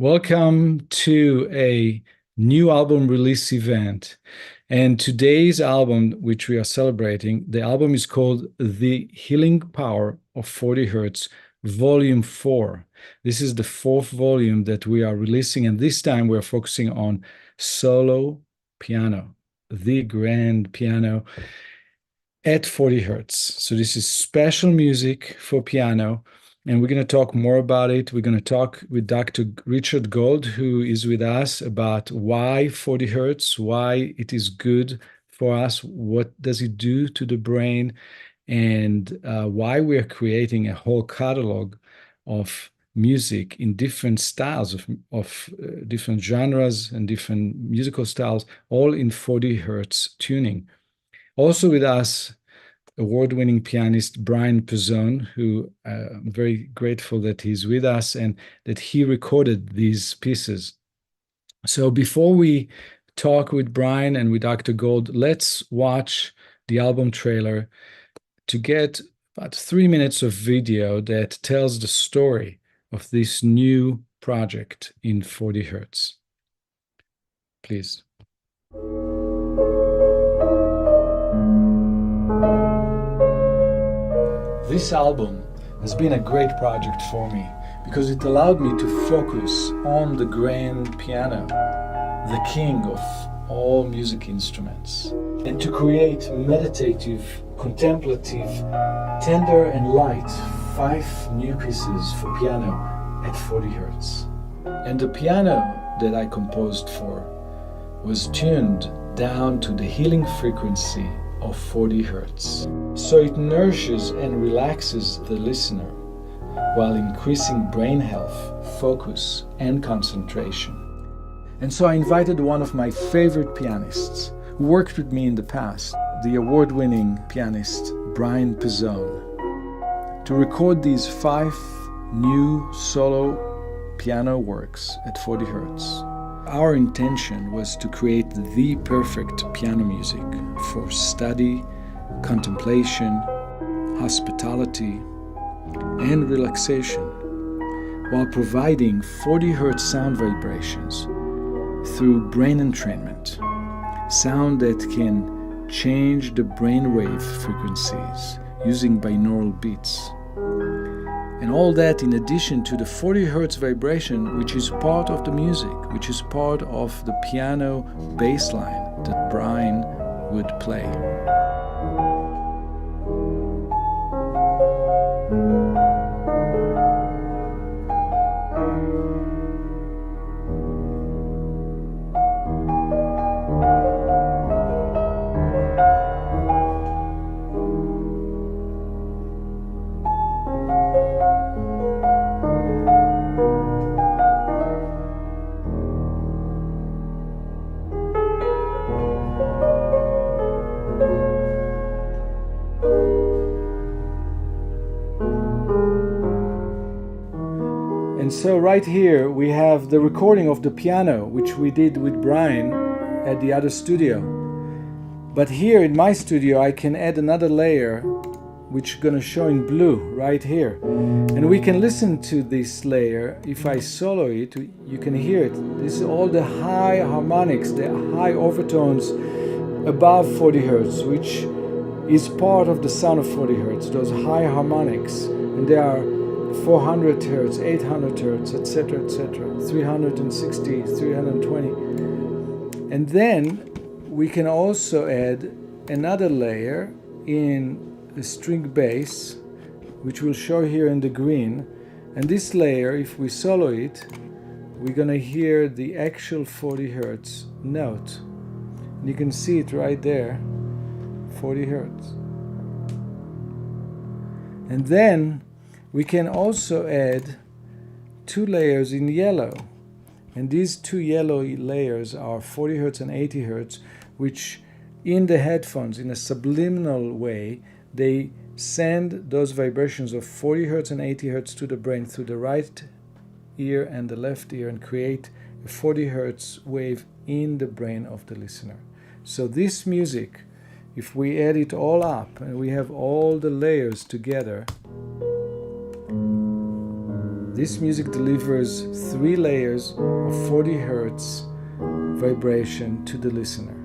Welcome to a new album release event. And today's album, which we are celebrating, the album is called The Healing Power of 40 Hertz, Volume 4. This is the fourth volume that we are releasing, and this time we're focusing on solo piano, the grand piano at 40 Hertz. So this is special music for piano. And we're going to talk more about it. We're going to talk with Dr. Richard Gold, who is with us, about why 40 Hertz, why it is good for us, what does it do to the brain, and why we're creating a whole catalog of music in different styles of different genres and different musical styles, all in 40 Hertz tuning. Also with us, award-winning pianist Bryan Pezzone, who I'm very grateful that he's with us and that he recorded these pieces. So before we talk with Bryan and with Dr. Gold, let's watch the album trailer to get about 3 minutes of video that tells the story of this new project in 40 Hertz. Please. This album has been a great project for me because it allowed me to focus on the grand piano, the king of all music instruments, and to create meditative, contemplative, tender and light 5 new pieces for piano at 40 Hertz. And the piano that I composed for was tuned down to the healing frequency of 40 Hertz. So it nourishes and relaxes the listener while increasing brain health, focus, and concentration. And so I invited one of my favorite pianists who worked with me in the past, the award-winning pianist Bryan Pezzone, to record these 5 new solo piano works at 40 Hertz. Our intention was to create the perfect piano music for study, contemplation, hospitality, and relaxation, while providing 40 Hertz sound vibrations through brain entrainment, sound that can change the brainwave frequencies using binaural beats. And all that in addition to the 40 Hertz vibration, which is part of the music, which is part of the piano bass line that Bryan would play. And so right here we have the recording of the piano, which we did with Bryan at the other studio. But here in my studio I can add another layer, which is going to show in blue right here. And we can listen to this layer. If I solo it, you can hear it. This is all the high harmonics, the high overtones above 40 Hertz, which is part of the sound of 40 Hertz, those high harmonics. And they are 400 Hertz, 800 Hertz, etc., 360, 320. And then we can also add another layer in the string bass, which we'll show here in the green. And this layer, if we solo it, we're going to hear the actual 40 Hertz note. And you can see it right there, 40 Hertz. And then we can also add 2 layers in yellow. And these 2 yellow layers are 40 Hertz and 80 Hertz, which in the headphones, in a subliminal way, they send those vibrations of 40 Hertz and 80 Hertz to the brain through the right ear and the left ear and create a 40 Hertz wave in the brain of the listener. So this music, if we add it all up and we have all the layers together, This music delivers 3 layers of 40 hertz vibration to the listener.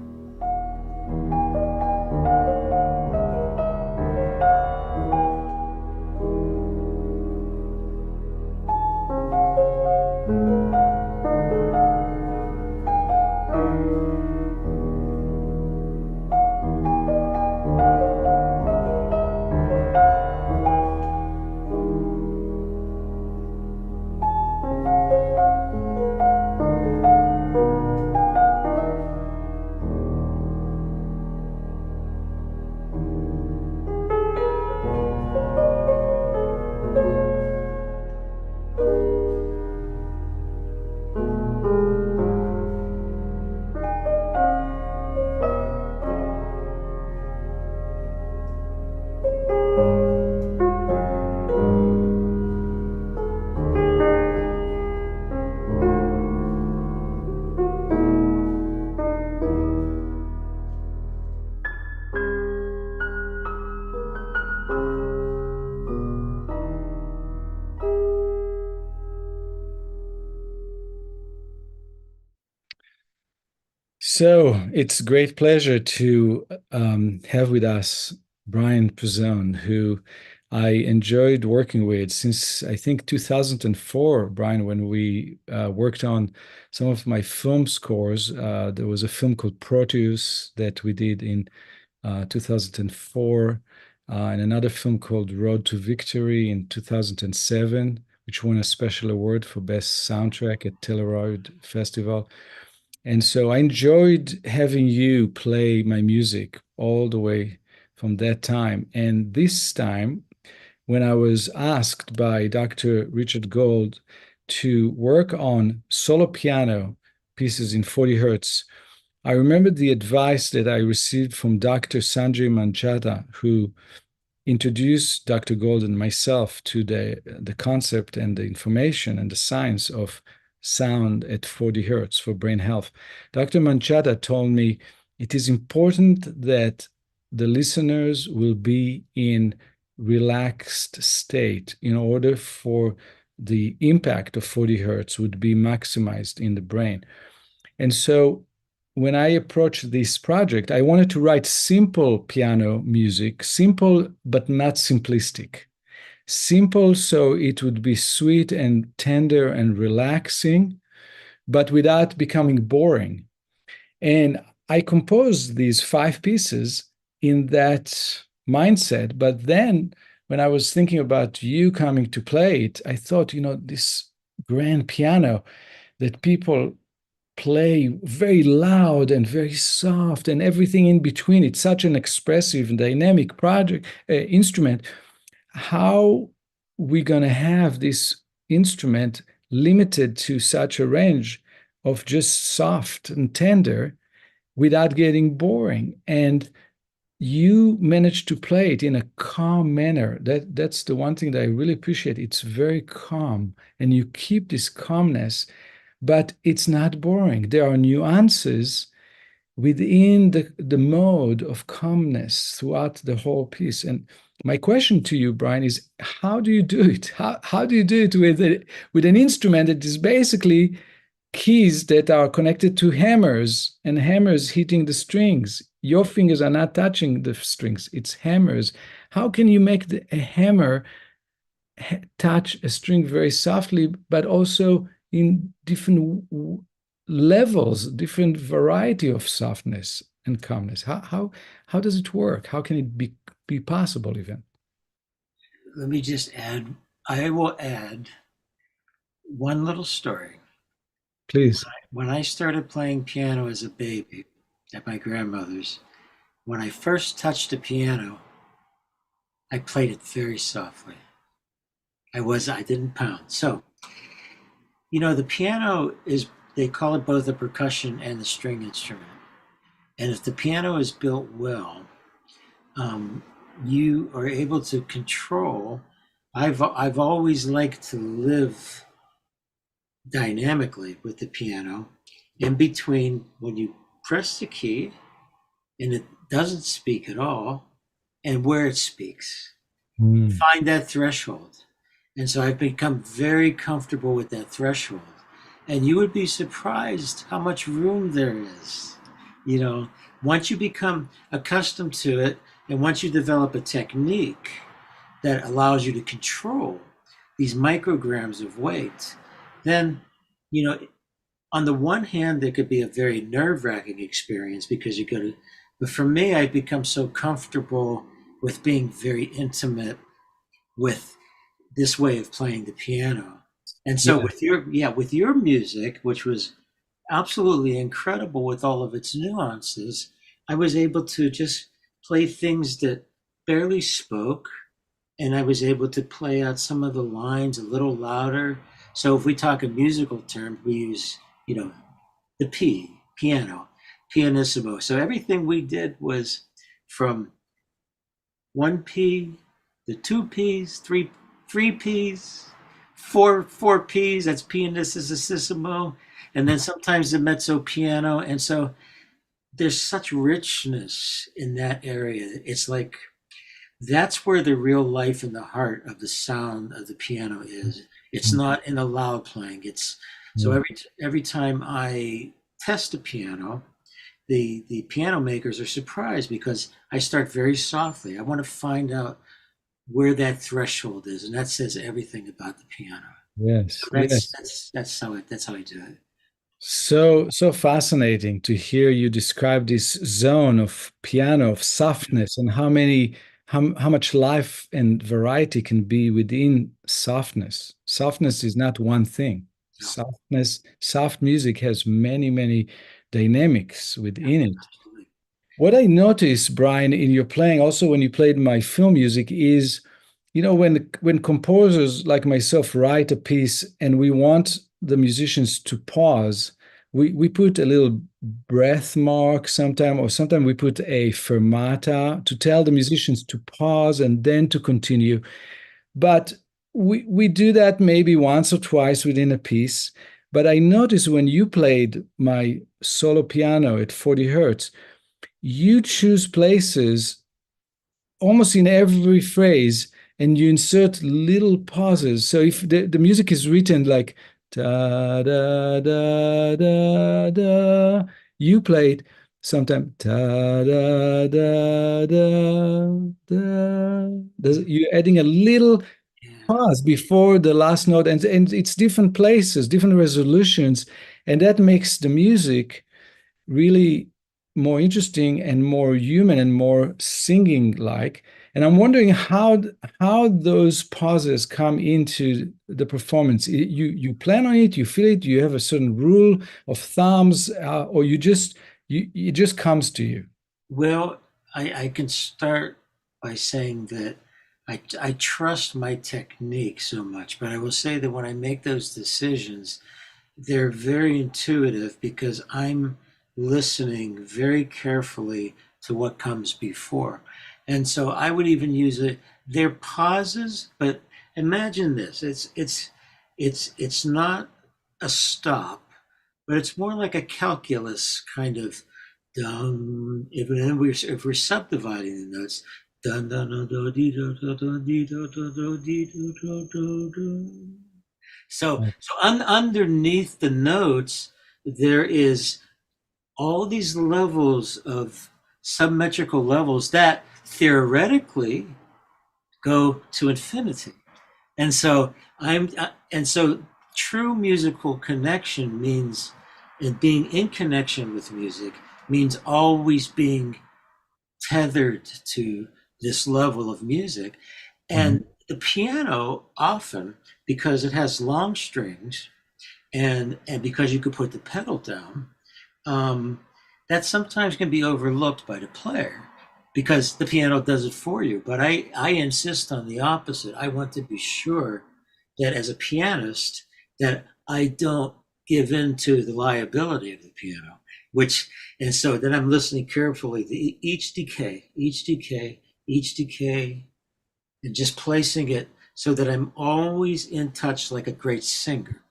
So it's a great pleasure to have with us Bryan Pezzone, who I enjoyed working with since I think 2004, Bryan, when we worked on some of my film scores. There was a film called Proteus that we did in 2004, and another film called Road to Victory in 2007, which won a special award for Best Soundtrack at Telluride Festival. And so I enjoyed having you play my music all the way from that time. And this time, when I was asked by Dr. Richard Gold to work on solo piano pieces in 40 hertz, I remembered the advice that I received from Dr. Sanjay Manchata, who introduced Dr. Gold and myself to the concept and the information and the science of sound at 40 hertz for brain health. Dr. Manchata told me it is important that the listeners will be in relaxed state in order for the impact of 40 hertz would be maximized in the brain. And so when I approached this project, I wanted to write simple piano music, simple but not simplistic. Simple so it would be sweet and tender and relaxing, but without becoming boring. And I composed these 5 pieces in that mindset. But then when I was thinking about you coming to play it, I thought, this grand piano that people play very loud and very soft and everything in between. It's such an expressive and dynamic instrument. How we going to have this instrument limited to such a range of just soft and tender without getting boring? And you managed to play it in a calm manner. That's the one thing that I really appreciate. It's very calm, and you keep this calmness, but it's not boring. There are nuances within the mode of calmness throughout the whole piece. And my question to you, Bryan, is how do you do it? How do you do it with an instrument that is basically keys that are connected to hammers and hammers hitting the strings? Your fingers are not touching the strings, it's hammers. How can you make a hammer touch a string very softly, but also in different levels, different variety of softness and calmness? How does it work? How can it be possible even? Let me just add, I will add one little story. Please. When I started playing piano as a baby at my grandmother's, when I first touched the piano, I played it very softly. I didn't pound. So, the piano is, they call it both a percussion and a string instrument. And if the piano is built well, you are able to control. I've always liked to live dynamically with the piano in between when you press the key and it doesn't speak at all and where it speaks. Mm. Find that threshold. And so I've become very comfortable with that threshold. And you would be surprised how much room there is. You know, once you become accustomed to it, and once you develop a technique that allows you to control these micrograms of weight, then, you know, on the one hand, there could be a very nerve wracking experience because you go to, but for me, I've become so comfortable with being very intimate with this way of playing the piano. And so Yeah. with your music, which was absolutely incredible with all of its nuances, I was able to just play things that barely spoke, and I was able to play out some of the lines a little louder. So if we talk a musical term, we use, you know, the piano, pianissimo. So everything we did was from one P, the two P's, three P's, four P's. That's pianissimo, and then sometimes the mezzo piano. And so there's such richness in that area. It's like that's where the real life and the heart of the sound of the piano is. It's not in the loud playing. It's so Yeah. every time I test a piano, the piano makers are surprised because I start very softly. I want to find out where that threshold is, and that says everything about the piano. Yes. So Yes. that's how I do it. So fascinating to hear you describe this zone of piano, of softness, and how much life and variety can be within softness. Softness is not one thing. No, Soft music has many dynamics yeah, within it. absolutely. What I noticed, Brian, in your playing, also when you played my film music, is, when composers like myself write a piece and we want the musicians to pause, we put a little breath mark sometime, or sometimes we put a fermata to tell the musicians to pause and then to continue. But we do that maybe once or twice within a piece. But I noticed when you played my solo piano at 40 hertz, you choose places almost in every phrase and you insert little pauses. So if the music is written like da da da da da, you play it sometimes da da da da da. You're adding a little Yeah. pause before the last note, and it's different places, different resolutions, and that makes the music really more interesting and more human and more singing like. And I'm wondering how those pauses come into the performance. You plan on it, you feel it, you have a certain rule of thumbs, or it just comes to you. Well, I can start by saying that I trust my technique so much, but I will say that when I make those decisions, they're very intuitive because I'm listening very carefully to what comes before. And so I would even use it. They're pauses, but imagine this. It's not a stop, but it's more like a calculus kind of dum. If we're subdividing the notes, dun dun dun dun dee do do do dee do do do dee do do do do. So underneath the notes, there is all these levels of submetrical levels that theoretically go to infinity. And so and so true musical connection means, and being in connection with music means always being tethered to this level of music. Mhm. And the piano often, because it has long strings, and because you could put the pedal down, um, that sometimes can be overlooked by the player because the piano does it for you. But I insist on the opposite. I want to be sure that as a pianist, that I don't give in to the liability of the piano, which, and so then I'm listening carefully to each decay, and just placing it so that I'm always in touch like a great singer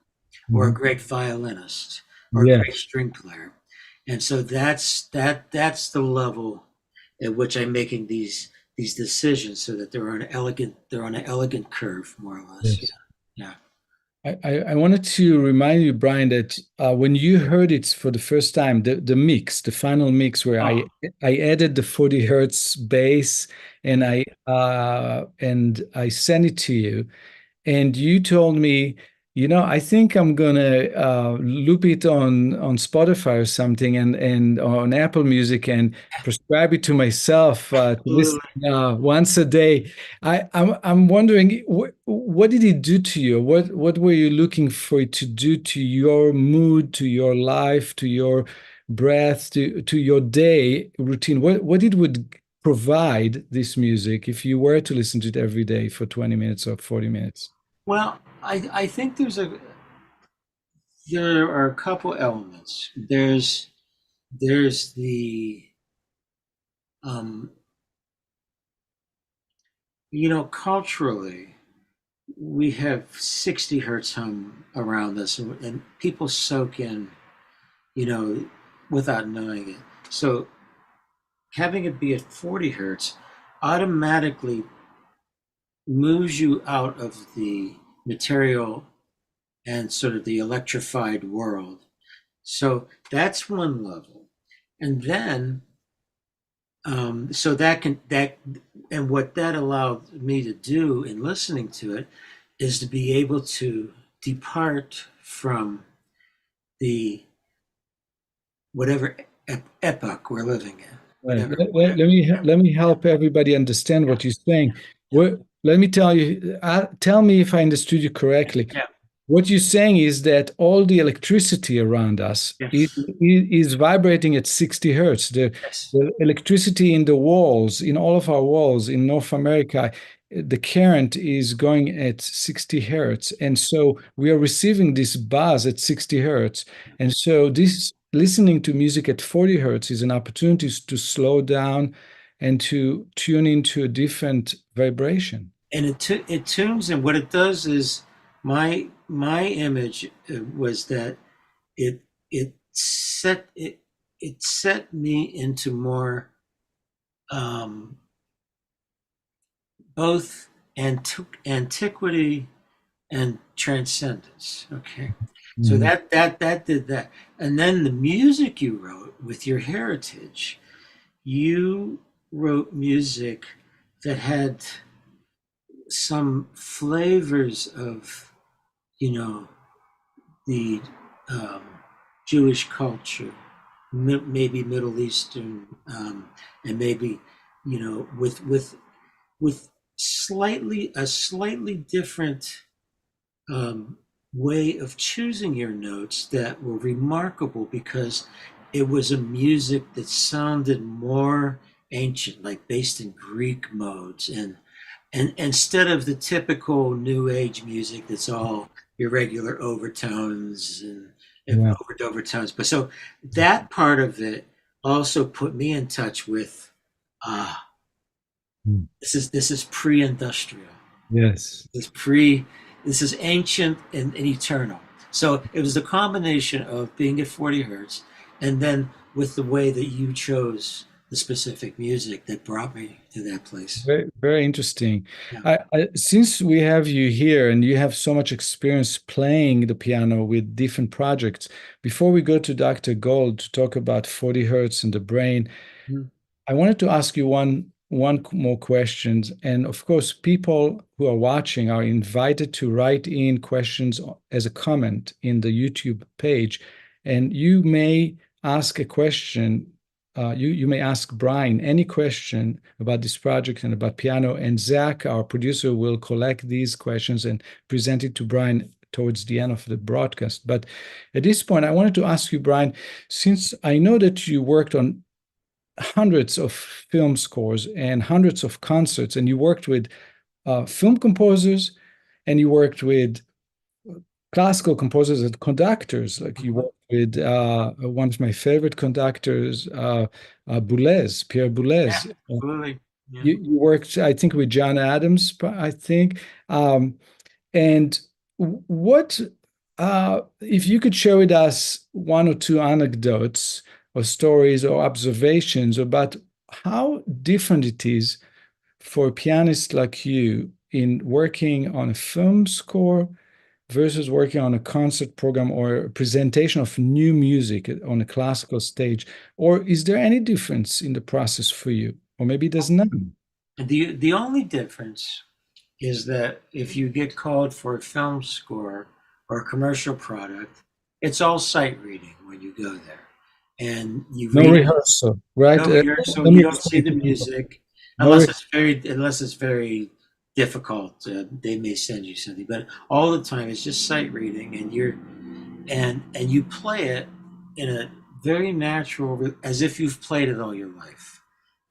or a Mhm. great violinist or a great Yes. string player. And so that's the level at which I'm making these decisions so that they're on an elegant curve, more or less. Yeah. Yes. Yeah. I wanted to remind you, Brian, that when you heard it for the first time, the mix, the final mix, where Oh, I added the 40 hertz bass and yeah. I sent it to you, and you told me, I think I'm gonna loop it on Spotify or something, and on Apple Music, and prescribe it to myself to listen Absolutely. once a day. I'm wondering, what did it do to you? What were you looking for it to do to your mood, to your life, to your breath, to your day routine? What it would provide, this music, if you were to listen to it every day for 20 minutes or 40 minutes? Well, I think there are a couple elements. There's the um, culturally, we have 60 hertz hum around us, and people soak in, you know, without knowing it. So having it be at 40 hertz automatically moves you out of the material and sort of the electrified world. So that's one level. And then, so and what that allowed me to do in listening to it is to be able to depart from the whatever epoch we're living in, Right. whatever. Let me help everybody understand what you're saying. Yeah, Let me tell you, tell me if I understood you correctly. yeah, What you're saying is that all the electricity around us yes, is vibrating at 60 hertz. yes. The electricity in the walls, in all of our walls in North America, the current is going at 60 hertz. And so we are receiving this buzz at 60 hertz. And so this listening to music at 40 hertz is an opportunity to slow down and to tune into a different vibration. And it tunes, and what it does is my image was that it it it set me into more um, both antiquity and transcendence. Okay, so Mhm. that did that, and then the music you wrote with your heritage, you wrote music that had some flavors of you know the um, Jewish culture, maybe Middle Eastern, and maybe with slightly different um, way of choosing your notes that were remarkable because it was a music that sounded more ancient, like based in Greek modes, and instead of the typical new age music that's all irregular overtones and Yeah. overdone overtones. But so that part of it also put me in touch with ah, Mm. this is pre-industrial. Yes. This pre this is ancient and eternal. So it was the combination of being at 40 hertz and then with the way that you chose the specific music that brought me to that place. Very, very interesting. Yeah. Since we have you here and you have so much experience playing the piano with different projects, before we go to Dr. Gold to talk about 40 hertz and the brain, Mm-hmm. I wanted to ask you one more question. And of course, people who are watching are invited to write in questions as a comment in the YouTube page. And you may ask a question. You may ask Brian any question about this project and about piano, and Zach, our producer, will collect these questions and present it to Brian towards the end of the broadcast. But at this point, I wanted to ask you, Brian, since I know that you worked on hundreds of film scores and hundreds of concerts, and you worked with film composers, and you worked with classical composers and conductors. Like you worked with one of my favorite conductors, Pierre Yeah, Boulez. absolutely. Yeah. You worked, I think, with John Adams, I think. And what, if you could share with us one or two anecdotes or stories or observations about how different it is for a pianist like you in working on a film score versus working on a concert program or a presentation of new music on a classical stage? Or is there any difference in the process for you? Or maybe there's none. The only difference is that if you get called for a film score or a commercial product, it's all sight reading when you go there. And you No read rehearsal, right? no rehearsal, Let you me don't see explain the to people. music No unless it's very difficult. They may send you something, but all the time it's just sight reading, and you play it in a very natural, as if you've played it all your life.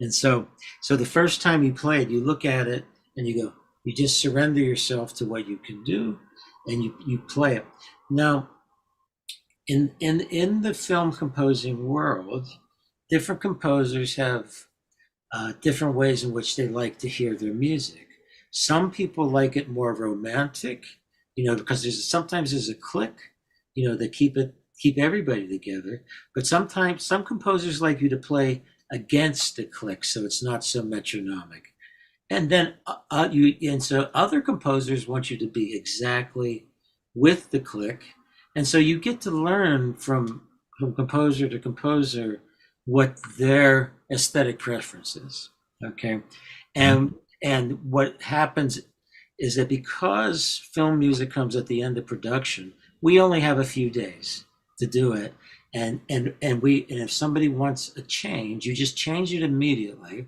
And so the first time you play it, you look at it and you go, you just surrender yourself to what you can do, and you play it. Now, in the film composing world, different composers have different ways in which they like to hear their music. Some people like it more romantic, because sometimes there's a click, that keep everybody together. But sometimes some composers like you to play against the click, so it's not so metronomic. And then so other composers want you to be exactly with the click, and so you get to learn from composer to composer what their aesthetic preference is. Okay, and and what happens is that because film music comes at the end of production, we only have a few days to do it, and if somebody wants a change, you just change it immediately,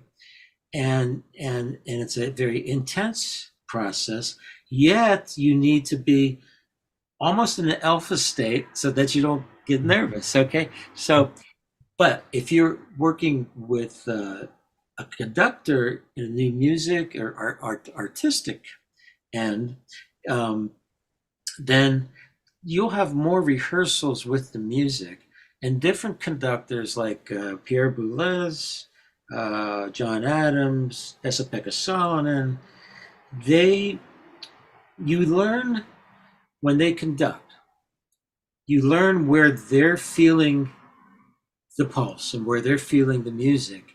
and it's a very intense process. Yet you need to be almost in an alpha state so that you don't get nervous. Okay, so but if you're working with a conductor in new music or artistic end, um, then you'll have more rehearsals with the music, and different conductors like Pierre Boulez, John Adams, Esa-Pekka Salonen, they you learn when they conduct, you learn where they're feeling the pulse and where they're feeling the music.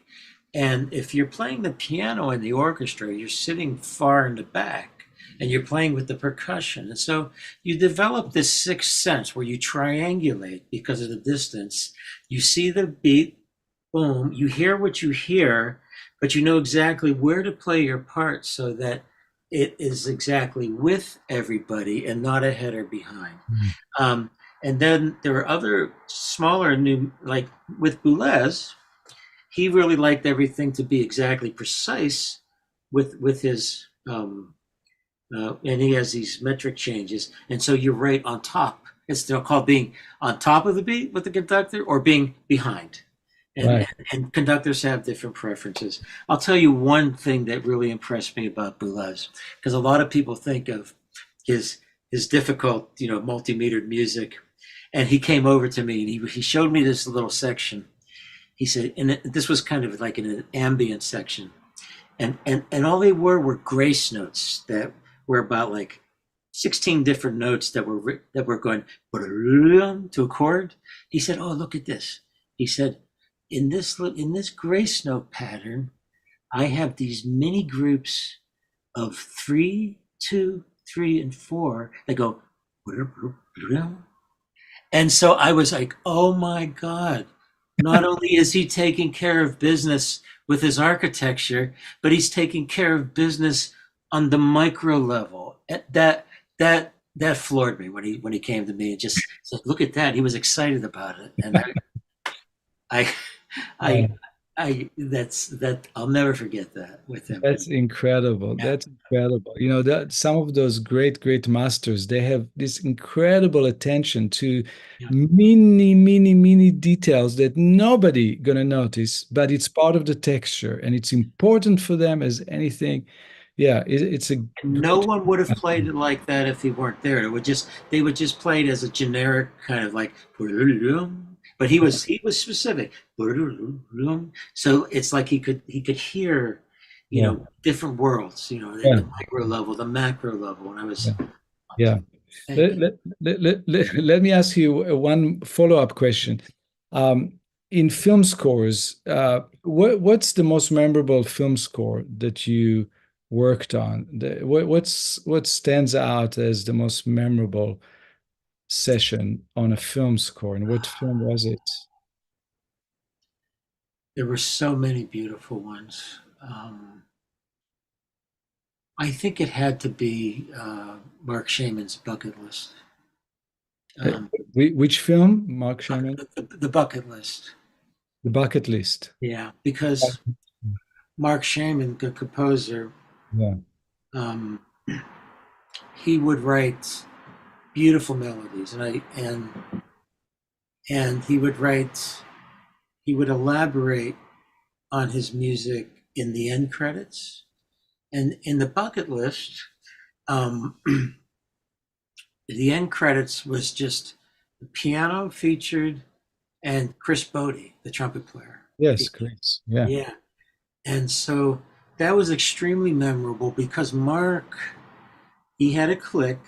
And if you're playing the piano in the orchestra, you're sitting far in the back and you're playing with the percussion. And so you develop this sixth sense where you triangulate because of the distance. You see the beat, boom, you hear what you hear, but you know exactly where to play your part so that it is exactly with everybody and not ahead or behind. Um, and then there are other smaller new, like with Boulez, he really liked everything to be exactly precise with his and he has these metric changes, and so you're right on top. It's still called being on top of the beat with the conductor or being behind. And, Right. and, and conductors have different preferences. I'll tell you one thing that really impressed me about Boulez, because a lot of people think of his his difficult, multi-metered music, and he came over to me and he showed me this little section. He said, and this was kind of like in an ambient section, and all they were grace notes that were about like 16 different notes that were going to a chord. He said, "Oh, look at this." He said, "In this grace note pattern, I have these mini groups of 3, 2, 3, and 4 that go." And so I was like, "Oh my God. Not only is he taking care of business with his architecture, but he's taking care of business on the micro level." That floored me when he came to me and just said, "Look at that." He was excited about it. And I I Yeah. that I'll never forget that with him. That's incredible. Yeah. That's incredible. That some of those great, great masters, they have this incredible attention to Yeah. many, many, many details that nobody gonna notice, but it's part of the texture and it's important for them as anything. Yeah, it's a No great. one would have played it like that if he weren't there. They would just play it as a generic kind of like, but he was specific. So it's like he could hear, Yeah, different worlds, yeah, the micro level, the macro level. And I was, yeah, yeah. thank Let, you. let, let, let, let me ask you one follow-up question. in film scores, what's the most memorable film score that you worked on? What stands out as the most memorable session on a film score, and what film was it? There were so many beautiful ones. I think it had to be Mark Shaman's Bucket List. Uh, Um, which film, Mark Sherman? the Bucket List. The Bucket List. Yeah, because Mark Shaman, the composer, Yeah. um, he would write beautiful melodies, and he would elaborate on his music in the end credits. And in the Bucket List, um, the end credits was just the piano featured and Chris Bodie, the trumpet player. Yes, Chris. Yeah. Yeah. And so that was extremely memorable because Mark, he had a click,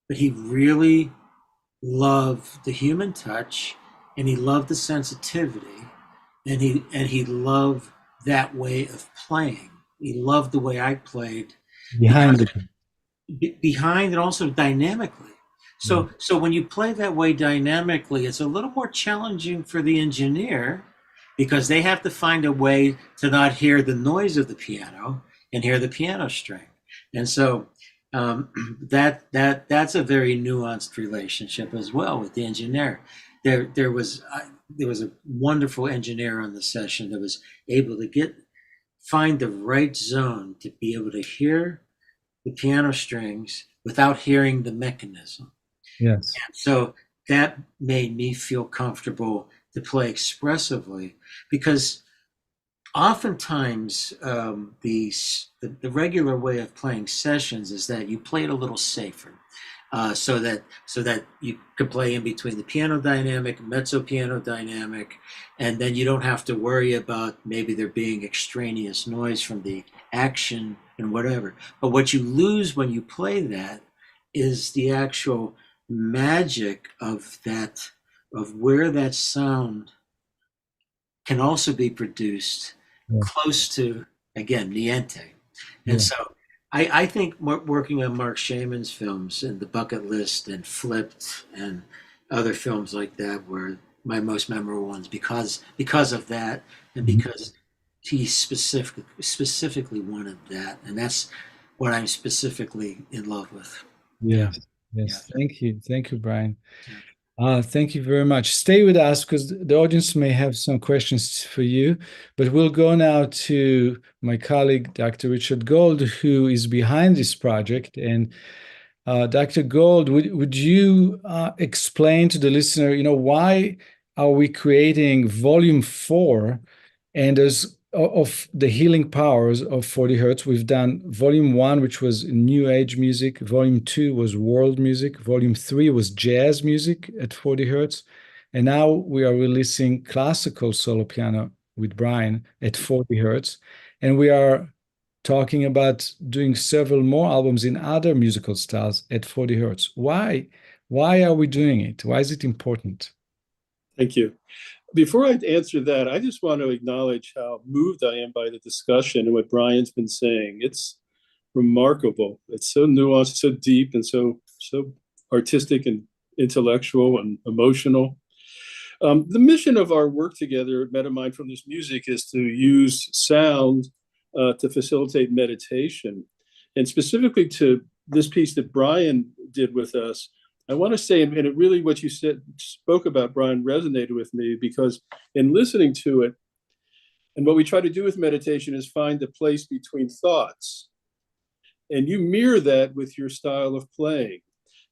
but he really loved the human touch and he loved the sensitivity and he loved that way of playing. He loved the way I played Behind because it. behind and also dynamically. Yeah. So when you play that way dynamically, it's a little more challenging for the engineer because they have to find a way to not hear the noise of the piano and hear the piano string. And so that's a very nuanced relationship as well with the engineer. There was a wonderful engineer on the session that was able to find the right zone to be able to hear the piano strings without hearing the mechanism. Yes. So that made me feel comfortable to play expressively because oftentimes the regular way of playing sessions is that you play it a little safer. So that you can play in between the piano dynamic, mezzo piano dynamic, and then you don't have to worry about maybe there being extraneous noise from the action and whatever. But what you lose when you play that is the actual magic of where that sound can also be produced Yeah. close to, again, niente. Yeah. And so I think working on Mark Shaman's films and The Bucket List and Flipped and other films like that were my most memorable ones because of that and Mhm. because he specifically wanted that. And that's what I'm specifically in love with. Yeah. Yes. Yeah. Yes. Thank you. Thank you, Brian. Yeah. Thank you very much. Stay with us because the audience may have some questions for you, but we'll go now to my colleague, Dr. Richard Gold, who is behind this project. And Dr. Gold, would you explain to the listener, why are we creating volume 4 and as of the healing powers of 40 hertz? We've done volume 1, which was new age music. Volume 2 was world music. Volume 3 was jazz music at 40 hertz. And now we are releasing classical solo piano with Brian at 40 hertz. And we are talking about doing several more albums in other musical styles at 40 hertz. Why? Why are we doing it? Why is it important? Thank you. Before I answer that, I just want to acknowledge how moved I am by the discussion and what Brian's been saying. It's remarkable. It's so nuanced, so deep, and so artistic and intellectual and emotional. The mission of our work together at Metta Mindfulness Music is to use sound to facilitate meditation. And specifically to this piece that Brian did with us, I want to say, and it really what you spoke about, Brian, resonated with me because in listening to it, and what we try to do with meditation is find the place between thoughts. And you mirror that with your style of playing.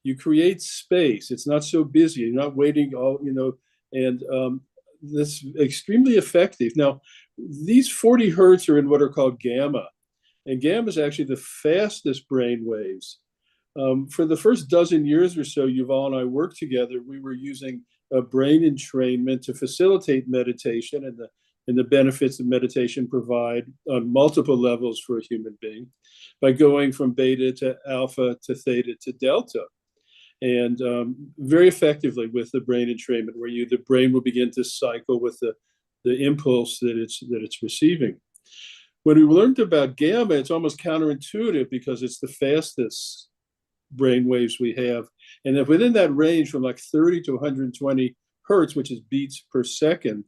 You create space. It's not so busy. You're not waiting and that's extremely effective. Now, these 40 hertz are in what are called gamma. And gamma is actually the fastest brain waves. For the first dozen years or so, Yuval and I worked together. We were using a brain entrainment to facilitate meditation and the benefits that meditation provide on multiple levels for a human being by going from beta to alpha to theta to delta. and very effectively with the brain entrainment, where the brain will begin to cycle with the impulse that it's receiving. When we learned about gamma, it's almost counterintuitive because it's the fastest brain waves we have. And if within that range from like 30 to 120 hertz, which is beats per second,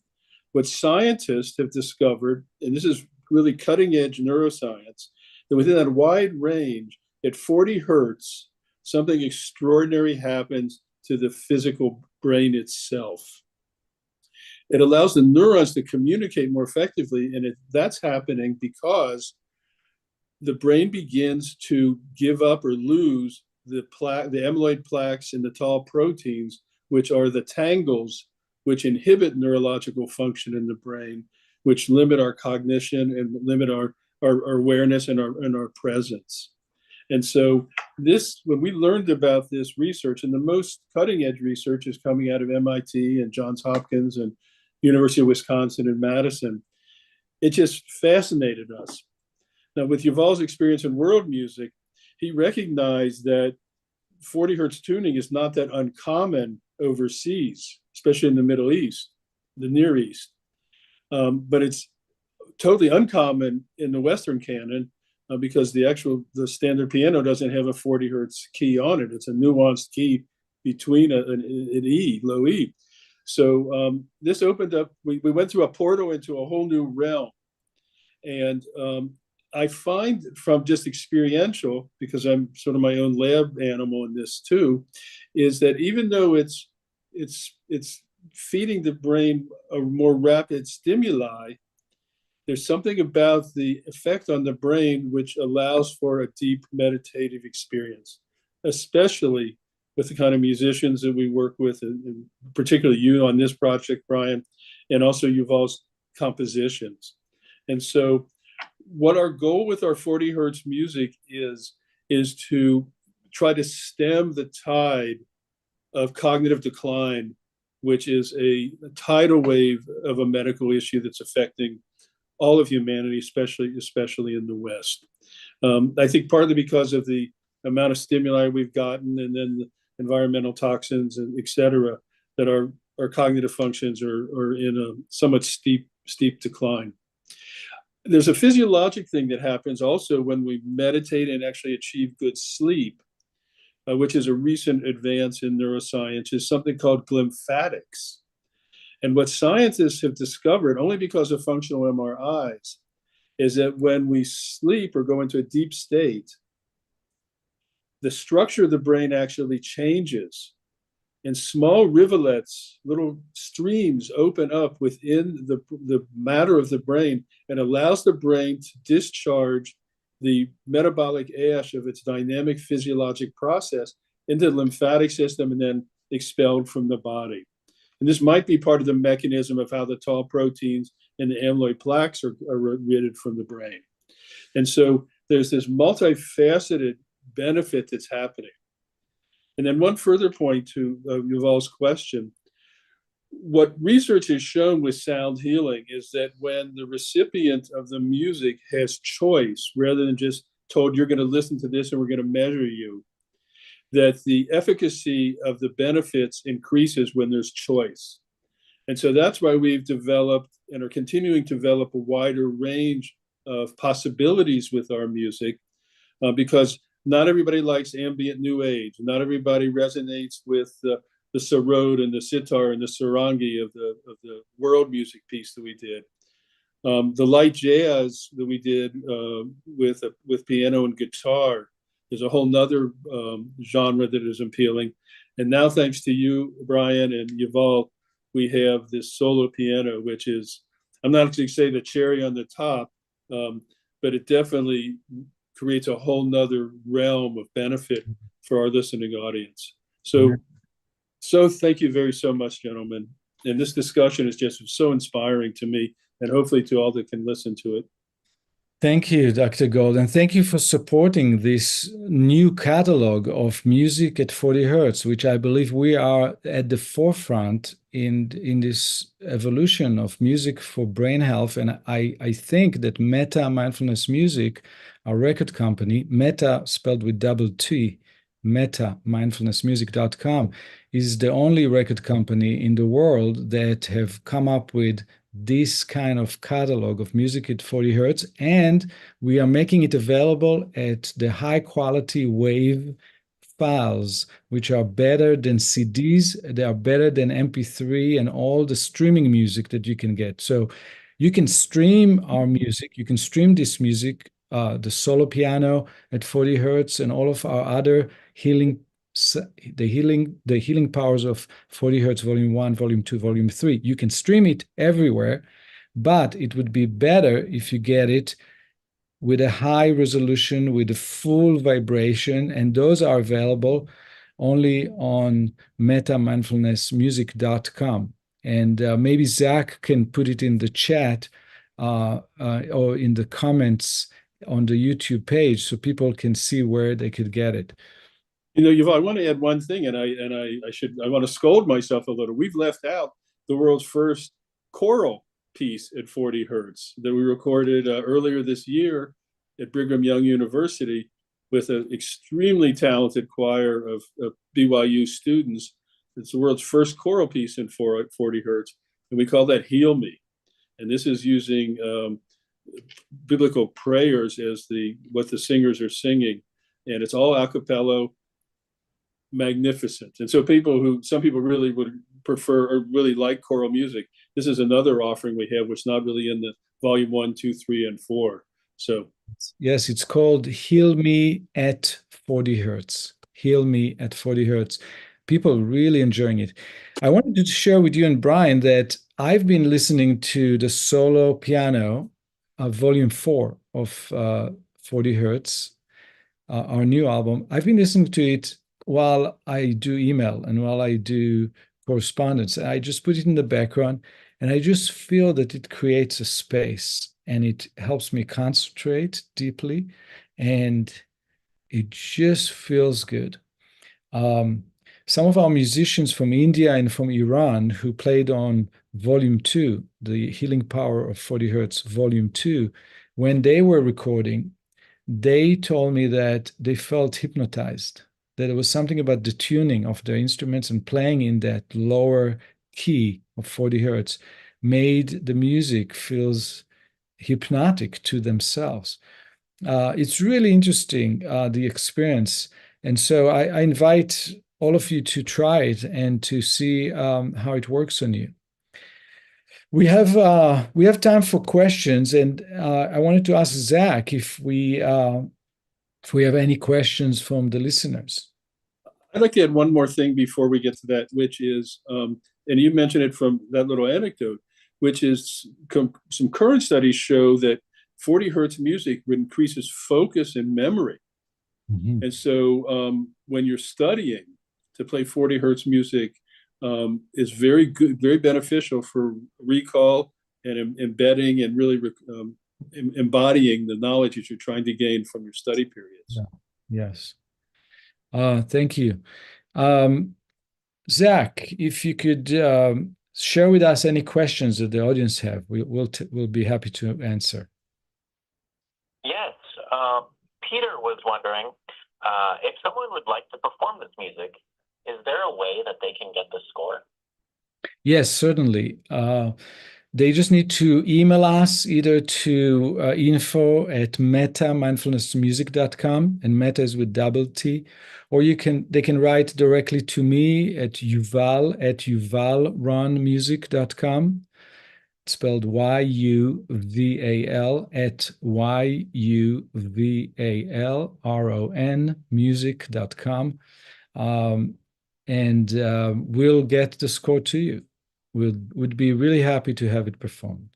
what scientists have discovered, and this is really cutting edge neuroscience, that within that wide range, at 40 hertz, something extraordinary happens to the physical brain itself. It allows the neurons to communicate more effectively, and that's happening because the brain begins to give up or lose the amyloid plaques and the tau proteins, which are the tangles which inhibit neurological function in the brain, which limit our cognition and limit our awareness and our presence. And so when we learned about this research, and the most cutting edge research is coming out of MIT and Johns Hopkins and University of Wisconsin and Madison, it just fascinated us. Now, with Yuval's experience in world music, he recognized that 40 hertz tuning is not that uncommon overseas, especially in the Middle East, the Near East. But it's totally uncommon in the Western canon because the standard piano doesn't have a 40 hertz key on it. It's a nuanced key between an E, low E. So this opened up, we went through a portal into a whole new realm. And I find from just experiential, because I'm sort of my own lab animal in this too, is that even though it's feeding the brain a more rapid stimuli, there's something about the effect on the brain which allows for a deep meditative experience, especially with the kind of musicians that we work with, and particularly you on this project, Bryan, and also Yuval's compositions. And so what our goal with our 40 hertz music is to try to stem the tide of cognitive decline, which is a tidal wave of a medical issue that's affecting all of humanity, especially in the West. I think partly because of the amount of stimuli we've gotten, and then the environmental toxins, and et cetera, that our cognitive functions are in a somewhat steep decline. There's a physiologic thing that happens also when we meditate and actually achieve good sleep, which is a recent advance in neuroscience, is something called glymphatics. And what scientists have discovered, only because of functional MRIs, is that when we sleep or go into a deep state, the structure of the brain actually changes. And small rivulets, little streams, open up within the matter of the brain and allows the brain to discharge the metabolic ash of its dynamic physiologic process into the lymphatic system and then expelled from the body. And this might be part of the mechanism of how the tau proteins and the amyloid plaques are emitted from the brain. And so there's this multifaceted benefit that's happening. And then one further point to Yuval's question, what research has shown with sound healing is that when the recipient of the music has choice, rather than just told you're going to listen to this and we're going to measure you, that the efficacy of the benefits increases when there's choice. And so that's why we've developed and are continuing to develop a wider range of possibilities with our music, because not everybody likes ambient new age. Not everybody resonates with the sarod and the sitar and the sarangi of the world music piece that we did. The light jazz that we did with piano and guitar is a whole nother genre that is appealing. And now, thanks to you, Bryan and Yuval, we have this solo piano, which is, I'm not going to say the cherry on the top, but it definitely creates a whole nother realm of benefit for our listening audience. So thank you so much, gentlemen. And this discussion is just so inspiring to me, and hopefully to all that can listen to it. Thank you, Dr. Gold, and thank you for supporting this new catalog of music at 40 hertz, which I believe we are at the forefront in this evolution of music for brain health. And I think that Metta Mindfulness Music, our record company, Metta spelled with double T, Metta, mindfulnessmusic.com, is the only record company in the world that have come up with this kind of catalog of music at 40 hertz, and we are making it available at the high quality wave files, which are better than CDs, they are better than MP3 and all the streaming music that you can get. So you can stream our music, you can stream this music, the solo piano at 40 hertz and all of our other the healing powers of 40 hertz volume 1, volume 2, volume 3. You can stream it everywhere, but it would be better if you get it with a high resolution, with a full vibration, and those are available only on metamindfulnessmusic.com. And maybe Zach can put it in the chat or in the comments on the YouTube page so people can see where they could get it. You know, Yuval, I want to add one thing, and I want to scold myself a little. We've left out the world's first choral piece at 40 hertz that we recorded earlier this year at Brigham Young University with an extremely talented choir of BYU students. It's the world's first choral piece in 40 hertz, and we call that Heal Me. And this is using biblical prayers as what the singers are singing, and it's all a cappella, magnificent. And so some people really would prefer or really like choral music. This is another offering we have, which is not really in the volume 1, 2, 3, and 4. So yes, it's called Heal Me at 40 hertz. Heal Me at 40 hertz. People really enjoying it. I wanted to share with you and Bryan that I've been listening to the solo piano, volume 4 of 40 hertz, our new album. I've been listening to it while I do email and while I do correspondence. I just put it in the background, and I just feel that it creates a space and it helps me concentrate deeply, and it just feels good. Some of our musicians from India and from Iran who played on volume 2, the Healing Power of 40 hertz volume 2, when they were recording, they told me that they felt hypnotized, that it was something about the tuning of their instruments and playing in that lower key of 40 hertz made the music feels hypnotic to themselves. It's really interesting, the experience. And so I invite all of you to try it and to see how it works on you. We have time for questions, and I wanted to ask Zach if we have any questions from the listeners. I'd like to add one more thing before we get to that, which is, and you mentioned it from that little anecdote, which is some current studies show that 40 hertz music increases focus and memory. Mm-hmm. And so when you're studying, to play 40 hertz music is very good, very beneficial for recall and embedding and really embodying the knowledge that you're trying to gain from your study periods. Yeah. Yes. Thank you. Zach, if you could share with us any questions that the audience have, we'll be happy to answer. Yes. Peter was wondering, if someone would like to perform this music, is there a way that they can get the score? Yes, certainly. They just need to email us either to info@metamindfulnessmusic.com, and Metta is with double T, or they can write directly to me at yuvalronmusic.com. It's spelled YUVAL at YUVALRON and we'll get the score to you. Would be really happy to have it performed.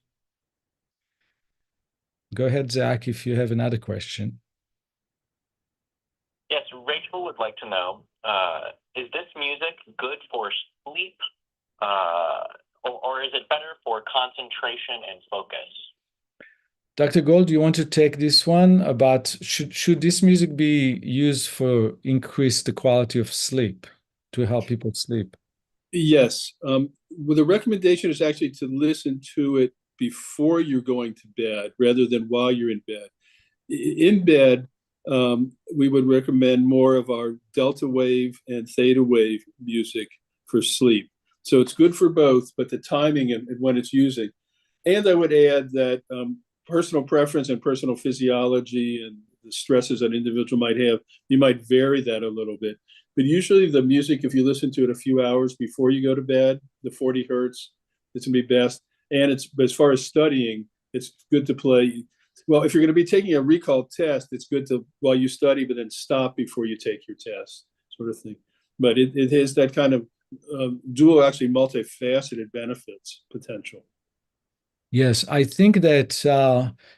Go ahead, Zach, if you have another question. Yes, Rachel would like to know, is this music good for sleep, or is it better for concentration and focus? Dr. Gold, do you want to take this one about should this music be used for increase the quality of sleep, to help people sleep? Yes. Well, the recommendation is actually to listen to it before you're going to bed rather than while you're in bed. In bed, we would recommend more of our delta wave and theta wave music for sleep. So it's good for both, but the timing and when it's using. And I would add that personal preference and personal physiology and the stresses an individual might have, you might vary that a little bit. But usually the music, if you listen to it a few hours before you go to bed, the 40 hertz, it's going to be best. And it's, as far as studying, it's good to play. Well, if you're going to be taking a recall test, it's good to, while you study, but then stop before you take your test, sort of thing. But it has that kind of dual, actually multifaceted benefits potential. Yes, I think that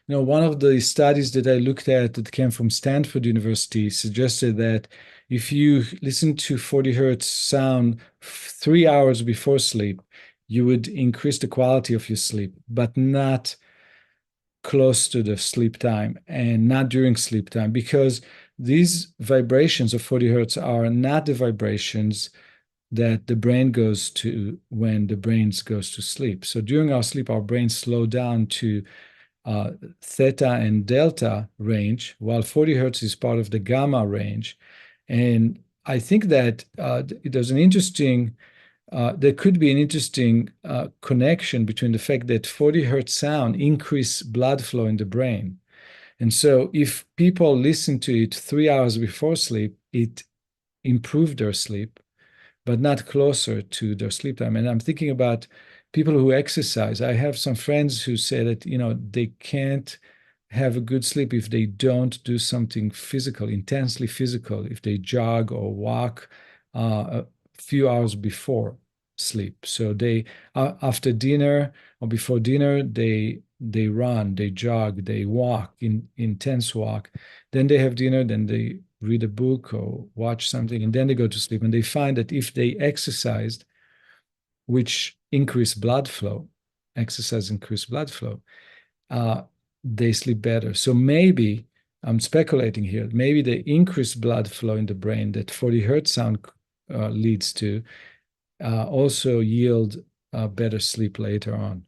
one of the studies that I looked at that came from Stanford University suggested that if you listen to 40 hertz sound 3 hours before sleep, you would increase the quality of your sleep, but not close to the sleep time and not during sleep time, because these vibrations of 40 hertz are not the vibrations that the brain goes to when the brain goes to sleep. So during our sleep, our brains slow down to theta and delta range, while 40 hertz is part of the gamma range. And I think that there's an interesting, there could be an interesting connection between the fact that 40 hertz sound increase blood flow in the brain. And so if people listen to it 3 hours before sleep, it improved their sleep, but not closer to their sleep time. And I'm thinking about people who exercise. I have some friends who say that, they can't have a good sleep if they don't do something physical, intensely physical, if they jog or walk a few hours before sleep. So they, after dinner or before dinner, they run, they jog, they walk, intense walk. Then they have dinner, then they read a book or watch something, and then they go to sleep. And they find that if they exercised, which increase blood flow, exercise increase blood flow, they sleep better. So maybe, I'm speculating here, maybe the increased blood flow in the brain that 40 hertz sound leads to also yield better sleep later on.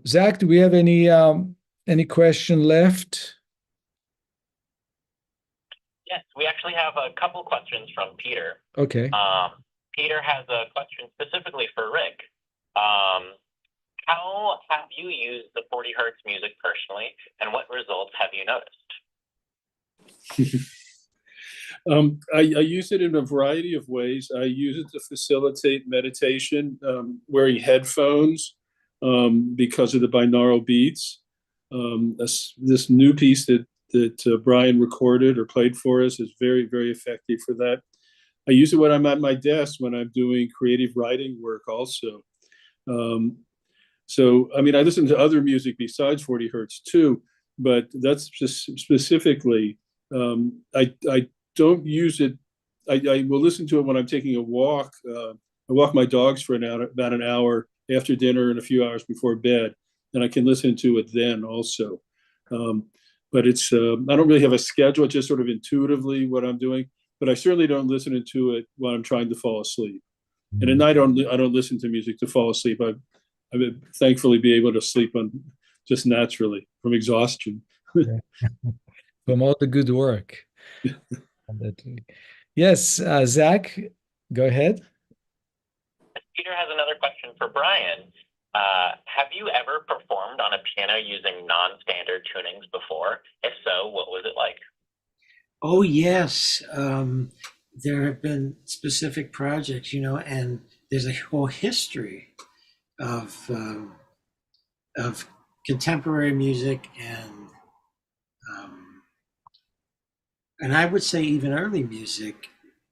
Zach, do we have any question left? Yes, we actually have a couple questions from Peter. Okay. Peter has a question specifically for Rick. How have you used the 40 hertz music personally, and what results have you noticed? I use it in a variety of ways. I use it to facilitate meditation, wearing headphones because of the binaural beats. This new piece that Bryan recorded or played for us is very, very effective for that. I use it when I'm at my desk, when I'm doing creative writing work also. So, I mean, I listen to other music besides 40 hertz too, but that's just specifically, I don't use it. I will listen to it when I'm taking a walk. I walk my dogs for about an hour after dinner and a few hours before bed, and I can listen to it then also. But it's, I don't really have a schedule, it's just sort of intuitively what I'm doing, but I certainly don't listen to it while I'm trying to fall asleep. And at night, I don't listen to music to fall asleep. I would thankfully be able to sleep on just naturally from exhaustion. From all the good work. Yes, Zach, go ahead. Peter has another question for Bryan. Have you ever performed on a piano using non-standard tunings before? If so, what was it like? Oh, yes. There have been specific projects, and there's a whole history of contemporary music and I would say even early music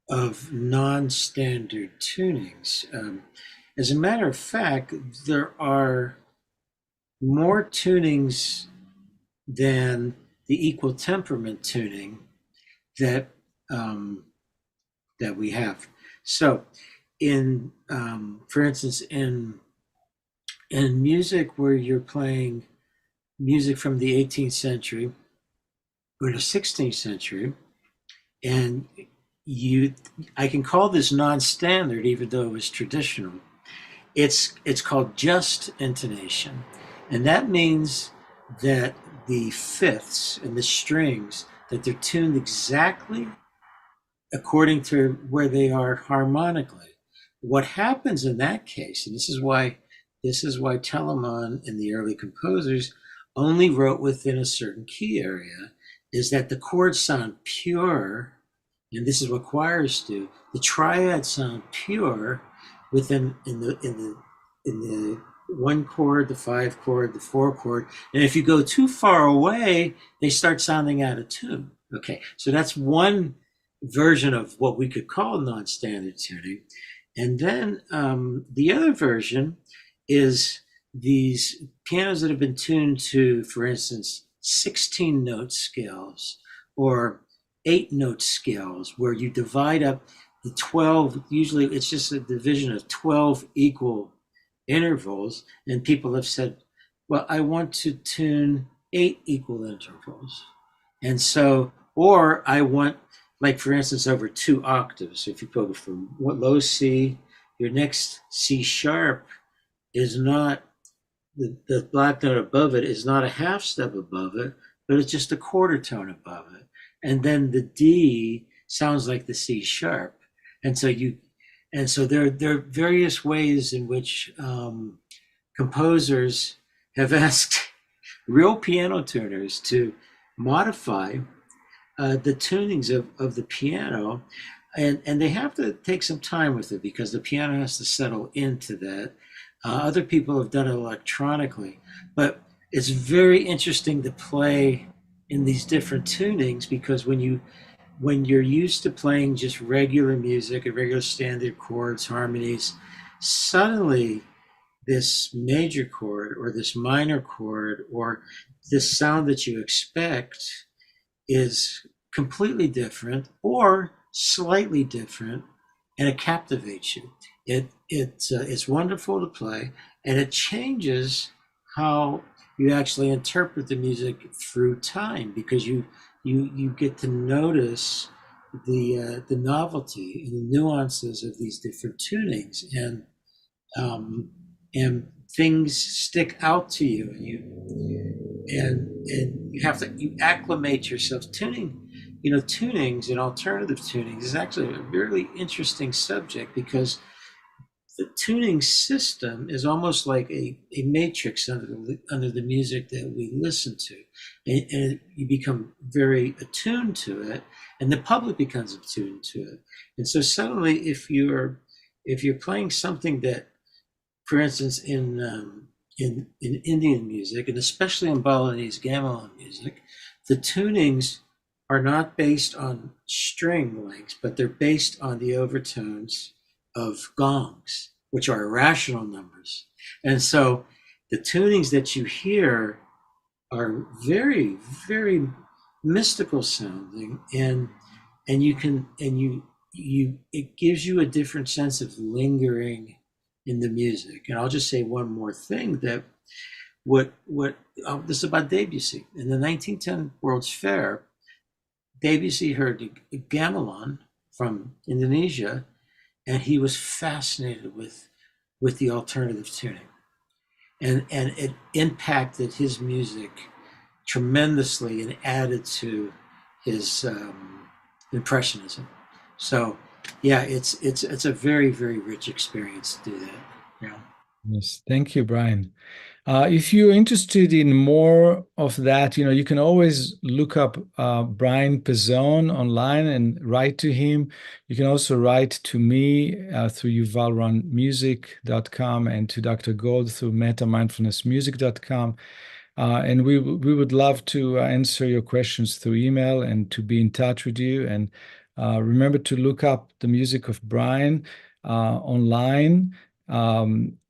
of non-standard tunings. As a matter of fact, there are more tunings than the equal temperament tuning that we have. So, for instance, in music where you're playing music from the 18th century or the 16th century, and I can call this non-standard even though it was traditional. It's called just intonation, and that means that the fifths and the strings, that they're tuned exactly according to where they are harmonically. What happens in that case, and this is why Telemann and the early composers only wrote within a certain key area, is that the chords sound pure, and this is what choirs do. The triads sound pure within in the one chord, the five chord, the four chord, and if you go too far away, they start sounding out of tune. Okay, so that's one version of what we could call non-standard tuning. And then the other version is these pianos that have been tuned to, for instance, 16 note scales or 8 note scales, where you divide up the 12, usually it's just a division of 12 equal intervals. And people have said, well, I want to tune 8 equal intervals. And so, or I want, like for instance, over 2 octaves. If you go from low C, your next C sharp is not, the black note above it is not a half step above it, but it's just a quarter tone above it. And then the D sounds like the C sharp. And so there are various ways in which composers have asked real piano tuners to modify the tunings of the piano, and they have to take some time with it because the piano has to settle into that. Other people have done it electronically, but it's very interesting to play in these different tunings, because when you're used to playing just regular music, regular standard chords, harmonies, suddenly this major chord or this minor chord or this sound that you expect is completely different or slightly different, and it captivates you. It's wonderful to play, and it changes how you actually interpret the music through time, because you get to notice the novelty and the nuances of these different tunings, and things stick out to you, and you acclimate yourself. Tunings and alternative tunings is actually a really interesting subject, because the tuning system is almost like a matrix under the music that we listen to, and you become very attuned to it, and the public becomes attuned to it. And so suddenly, if you're playing something that, for instance, in Indian music, and especially in Balinese gamelan music, the tunings are not based on string lengths, but they're based on the overtones of gongs, which are irrational numbers. And so the tunings that you hear are very, very mystical sounding, and it gives you a different sense of lingering in the music. And I'll just say one more thing, that this is about Debussy. In the 1910 World's Fair, Debussy heard a gamelan from Indonesia, and he was fascinated with the alternative tuning, and it impacted his music tremendously and added to his impressionism. So yeah, it's a very, very rich experience to do that. Yeah. Yes, thank you, Bryan. If you're interested in more of that, you can always look up Bryan Pezzone online and write to him. You can also write to me through yuvalronmusic.com, and to Dr. Gold through mettamindfulnessmusic.com. And we would love to answer your questions through email and to be in touch with you. And remember to look up the music of Bryan online.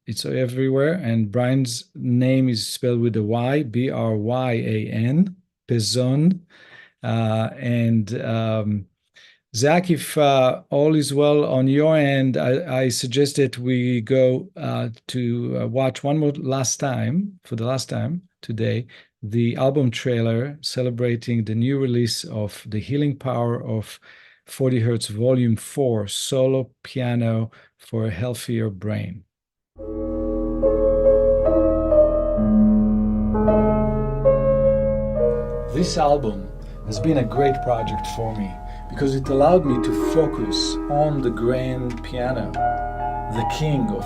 It's everywhere, and Bryan's name is spelled with a Y, Bryan, Pezzone. Zach, if all is well on your end, I suggest that we go to watch for the last time today, the album trailer celebrating the new release of The Healing Power of 40 Hertz Volume 4, Solo Piano for a Healthier Brain. This album has been a great project for me because it allowed me to focus on the grand piano, the king of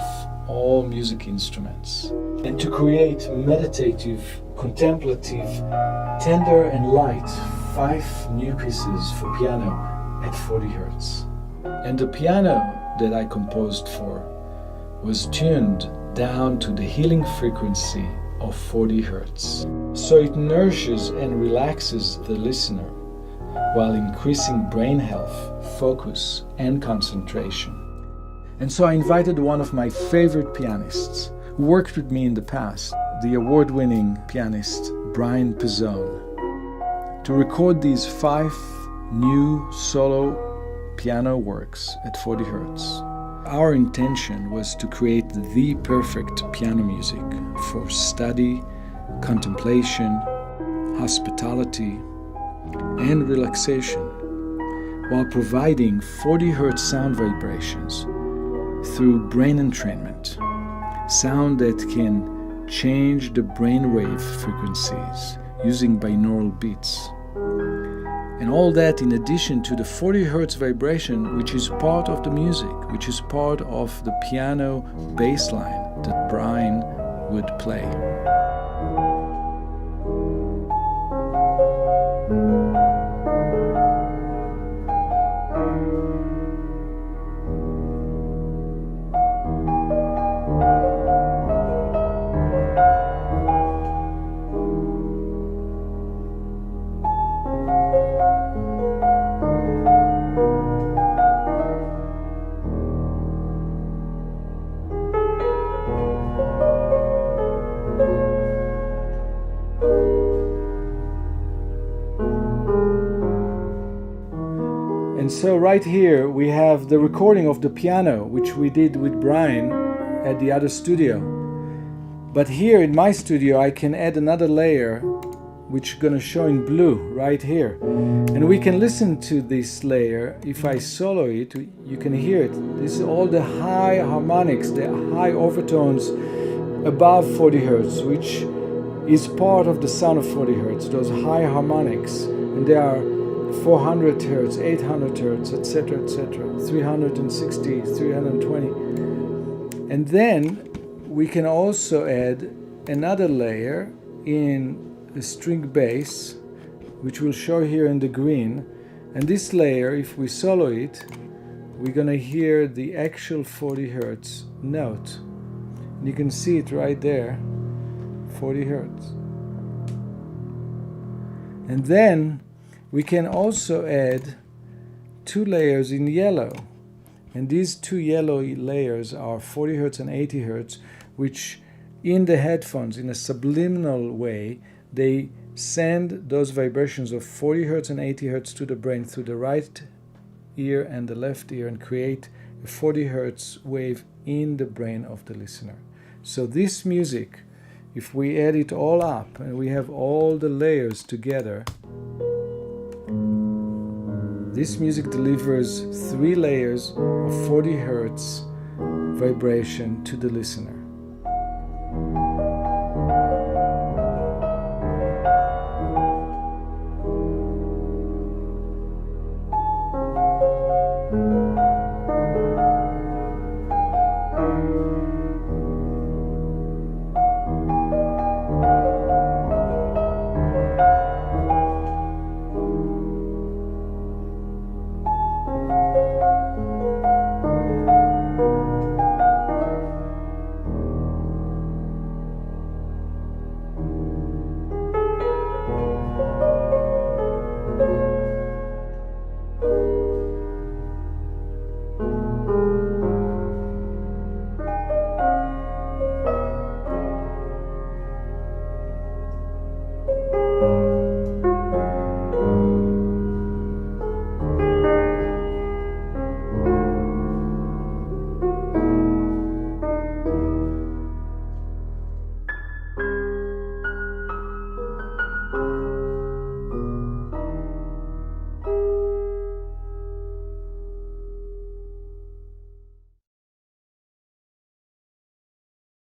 all music instruments, and to create meditative, contemplative, tender and light 5 new pieces for piano at 40 Hertz. And the piano that I composed for was tuned down to the healing frequency of 40 Hertz. So it nourishes and relaxes the listener while increasing brain health, focus, and concentration. And so I invited one of my favorite pianists who worked with me in the past, the award-winning pianist Bryan Pezzone, to record these 5 new solo piano works at 40 Hertz. Our intention was to create the perfect piano music for study, contemplation, hospitality, and relaxation, while providing 40 Hertz sound vibrations through brain entrainment, sound that can change the brainwave frequencies using binaural beats. And all that in addition to the 40 Hertz vibration, which is part of the music, which is part of the piano bass line that Bryan would play. And so right here we have the recording of the piano, which we did with Bryan at the other studio. But here in my studio I can add another layer, which is going to show in blue right here. And we can listen to this layer. If I solo it, you can hear it. This is all the high harmonics, the high overtones above 40 Hertz, which is part of the sound of 40 Hertz, those high harmonics. And they are 400 Hertz, 800 Hertz, etc., 360, 320. And then we can also add another layer in a string bass, which we'll show here in the green. And this layer, if we solo it, we're gonna hear the actual 40 Hertz note. And you can see it right there, 40 Hertz. And then we can also add 2 layers in yellow. And these 2 yellow layers are 40 Hertz and 80 Hertz, which in the headphones, in a subliminal way, they send those vibrations of 40 Hertz and 80 Hertz to the brain through the right ear and the left ear and create a 40 Hertz wave in the brain of the listener. So this music, if we add it all up and we have all the layers together, this music delivers 3 layers of 40 Hertz vibration to the listener.